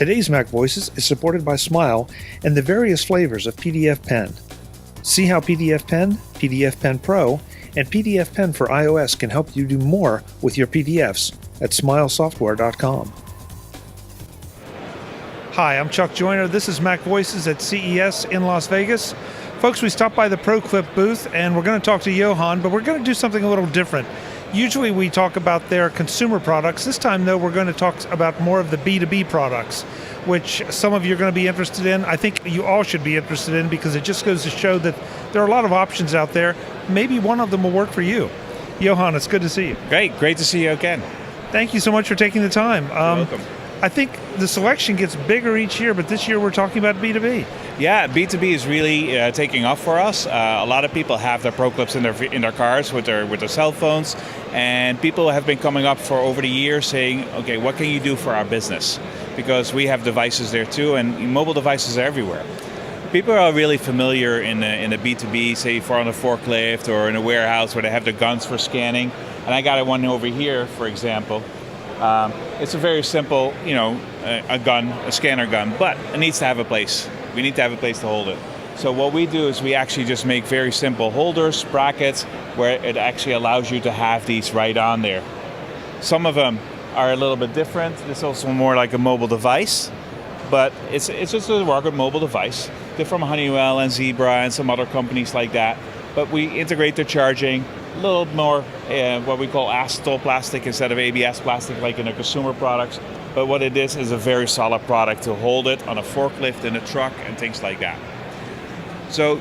Today's MacVoices is supported by Smile and the various flavors of PDF Pen. See how PDF Pen, PDF Pen Pro, and PDF Pen for iOS can help you do more with your PDFs at smilesoftware.com. Hi, I'm Chuck Joyner. This is MacVoices at CES in Las Vegas. Folks, we stopped by the ProClip booth and we're going to talk to Johan, but we're going to do something a little different. Usually we talk about their consumer products. This time, though, we're going to talk about more of the B2B products, which some of you are going to be interested in. I think you all should be interested in because it just goes to show that there are a lot of options out there. Maybe one of them will work for you. Johan, it's good to see you. Great to see you again. Thank you so much for taking the time. You're welcome. I think the selection gets bigger each year, but this year we're talking about B2B. Yeah, B2B is really taking off for us. A lot of people have their ProClips in their cars with their cell phones, and people have been coming up for over the years saying, okay, what can you do for our business? Because we have devices there too, and mobile devices are everywhere. People are really familiar in the B2B, say for on a forklift or in a warehouse where they have the guns for scanning. And I got one over here, for example. It's a very simple, a scanner gun, but it needs to have a place. We need to have a place to hold it. So what we do is we actually just make very simple holders, brackets, where it actually allows you to have these right on there. Some of them are a little bit different. It's also more like a mobile device, but it's just a rugged mobile device. They're from Honeywell and Zebra and some other companies like that. But we integrate the charging, a little more what we call acetal plastic instead of ABS plastic like in the consumer products. But what it is a very solid product to hold it on a forklift, in a truck, and things like that. So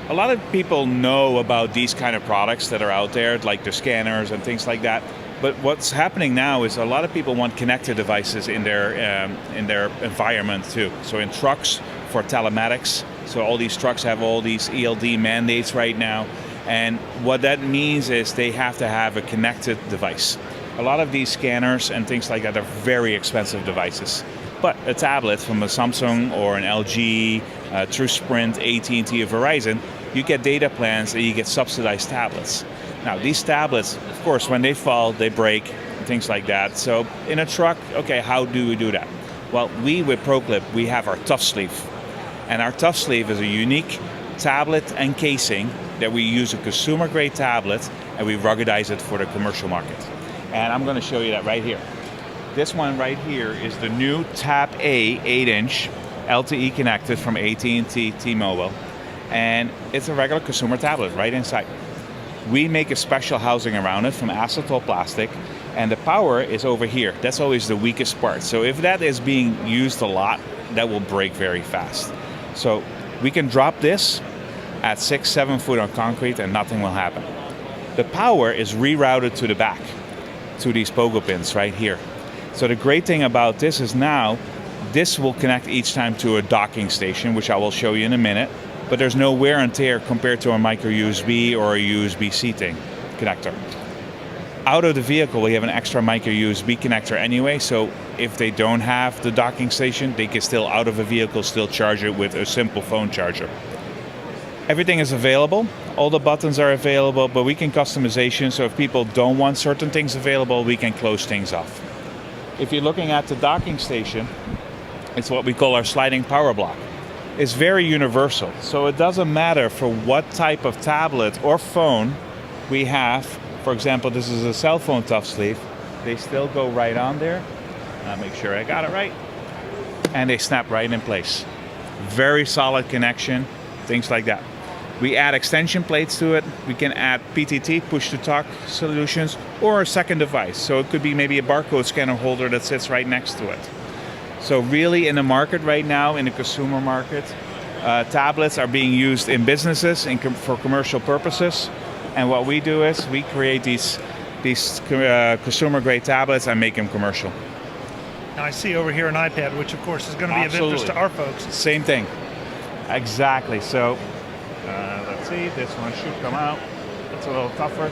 a lot of people know about these kind of products that are out there, like the scanners and things like that. But what's happening now is a lot of people want connected devices in their environment too. So in trucks for telematics. So all these trucks have all these ELD mandates right now. And what that means is they have to have a connected device. A lot of these scanners and things like that are very expensive devices. But a tablet from a Samsung or an LG, through Sprint, AT&T, or Verizon, you get data plans and you get subsidized tablets. Now these tablets, of course, when they fall, they break, and things like that. So in a truck, okay, how do we do that? Well, with ProClip, we have our Tough Sleeve. And our Tough Sleeve is a unique tablet and casing that we use a consumer-grade tablet and we ruggedize it for the commercial market. And I'm going to show you that right here. This one right here is the new Tab A 8-inch LTE connected from AT&T T-Mobile. And it's a regular consumer tablet right inside. We make a special housing around it from acetal plastic, and the power is over here. That's always the weakest part. So if that is being used a lot, that will break very fast. So we can drop this at 6-7 foot on concrete and nothing will happen. The power is rerouted to the back, to these pogo pins right here. So the great thing about this is now, this will connect each time to a docking station, which I will show you in a minute, but there's no wear and tear compared to a micro USB or a USB-C connector. Out of the vehicle, we have an extra micro USB connector anyway, so if they don't have the docking station, they can still, out of a vehicle, still charge it with a simple phone charger. Everything is available, all the buttons are available, but we can customization, so if people don't want certain things available, we can close things off. If you're looking at the docking station, it's what we call our sliding power block. It's very universal, so it doesn't matter for what type of tablet or phone we have. For example, this is a cell phone Tough Sleeve. They still go right on there. I'll make sure I got it right. And they snap right in place. Very solid connection, things like that. We add extension plates to it. We can add PTT, push-to-talk solutions, or a second device. So it could be maybe a barcode scanner holder that sits right next to it. So really in the market right now, in the consumer market, tablets are being used in businesses for commercial purposes. And what we do is we create these consumer-grade tablets and make them commercial. Now I see over here an iPad, which of course is going to be of interest to our folks. Same thing. Exactly. So let's see, this one should come out. It's a little tougher.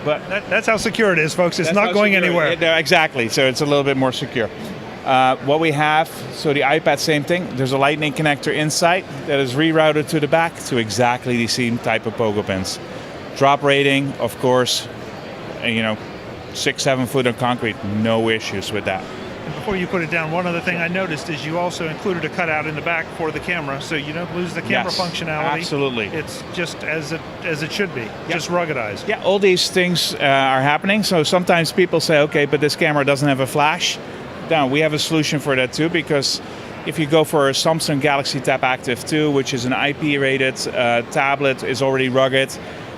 But that's how secure it is, folks. It's not going anywhere. Yeah, exactly. So it's a little bit more secure. What we have, so the iPad, same thing. There's a lightning connector inside that is rerouted to the back to exactly the same type of pogo pins. Drop rating, of course, 6-7 foot of concrete, no issues with that. Before you put it down, one other thing I noticed is you also included a cutout in the back for the camera, so you don't lose the camera functionality. Absolutely. It's just as it should be, just ruggedized. Yeah, all these things are happening. So sometimes people say, okay, but this camera doesn't have a flash. Now, we have a solution for that too, because if you go for a Samsung Galaxy Tab Active 2, which is an IP-rated tablet, is already rugged,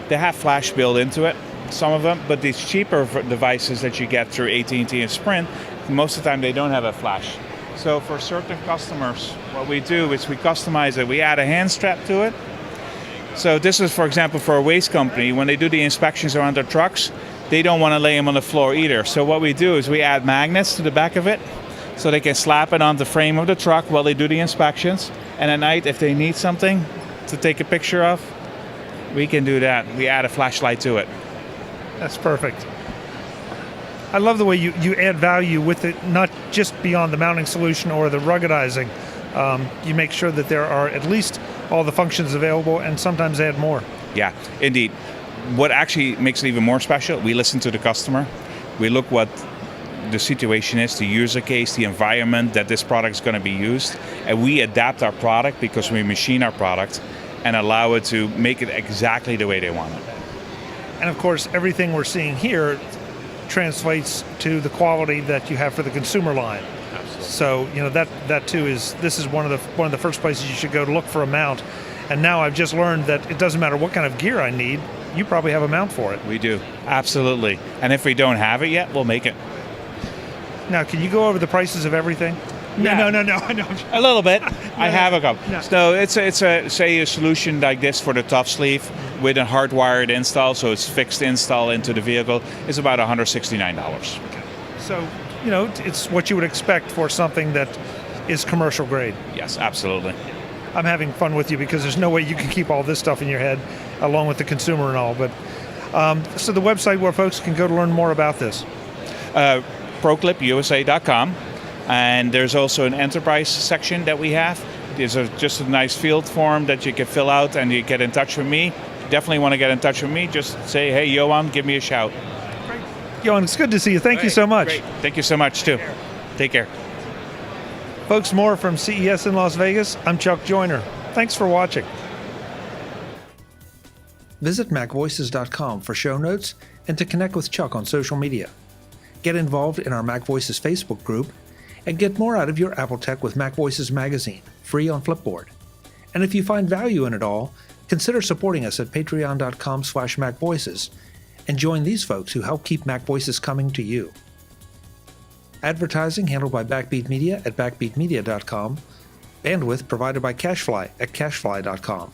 they have flash built into it, some of them, but these cheaper devices that you get through AT&T and Sprint, most of the time they don't have a flash. So for certain customers, what we do is we customize it. We add a hand strap to it. So this is, for example, for a waste company, when they do the inspections around their trucks, they don't want to lay them on the floor either. So what we do is we add magnets to the back of it, so they can slap it on the frame of the truck while they do the inspections. And at night, if they need something to take a picture of, we can do that. We add a flashlight to it. That's perfect. I love the way you add value with it, not just beyond the mounting solution or the ruggedizing. You make sure that there are at least all the functions available and sometimes add more. Yeah, indeed. What actually makes it even more special, we listen to the customer. We look what the situation is, the user case, the environment that this product is going to be used, and we adapt our product because we machine our product and allow it to make it exactly the way they want it. And of course, everything we're seeing here translates to the quality that you have for the consumer line. Absolutely. So that too is one of the first places you should go to look for a mount. And now I've just learned that it doesn't matter what kind of gear I need, you probably have a mount for it. We do, absolutely. And if we don't have it yet, we'll make it. Now, can you go over the prices of everything? Yeah. No. A little bit. I have a couple. No. So it's a solution like this for the tough sleeve with a hardwired install, so it's fixed install into the vehicle. It's about $169. Okay. So, it's what you would expect for something that is commercial grade. Yes, absolutely. I'm having fun with you because there's no way you can keep all this stuff in your head along with the consumer and all. But so the website where folks can go to learn more about this? ProClipUSA.com. And there's also an enterprise section that we have. There's just a nice field form that you can fill out and you get in touch with me. Definitely want to get in touch with me. Just say, hey, Johan, give me a shout. Great. Johan, it's good to see you. Thank you so much. Great. Thank you so much, too. Take care. Folks, more from CES in Las Vegas. I'm Chuck Joyner. Thanks for watching. Visit MacVoices.com for show notes and to connect with Chuck on social media. Get involved in our MacVoices Facebook group and get more out of your Apple Tech with MacVoices magazine, free on Flipboard. And if you find value in it all, consider supporting us at patreon.com/MacVoices and join these folks who help keep MacVoices coming to you. Advertising handled by Backbeat Media at backbeatmedia.com. Bandwidth provided by CashFly at cashfly.com.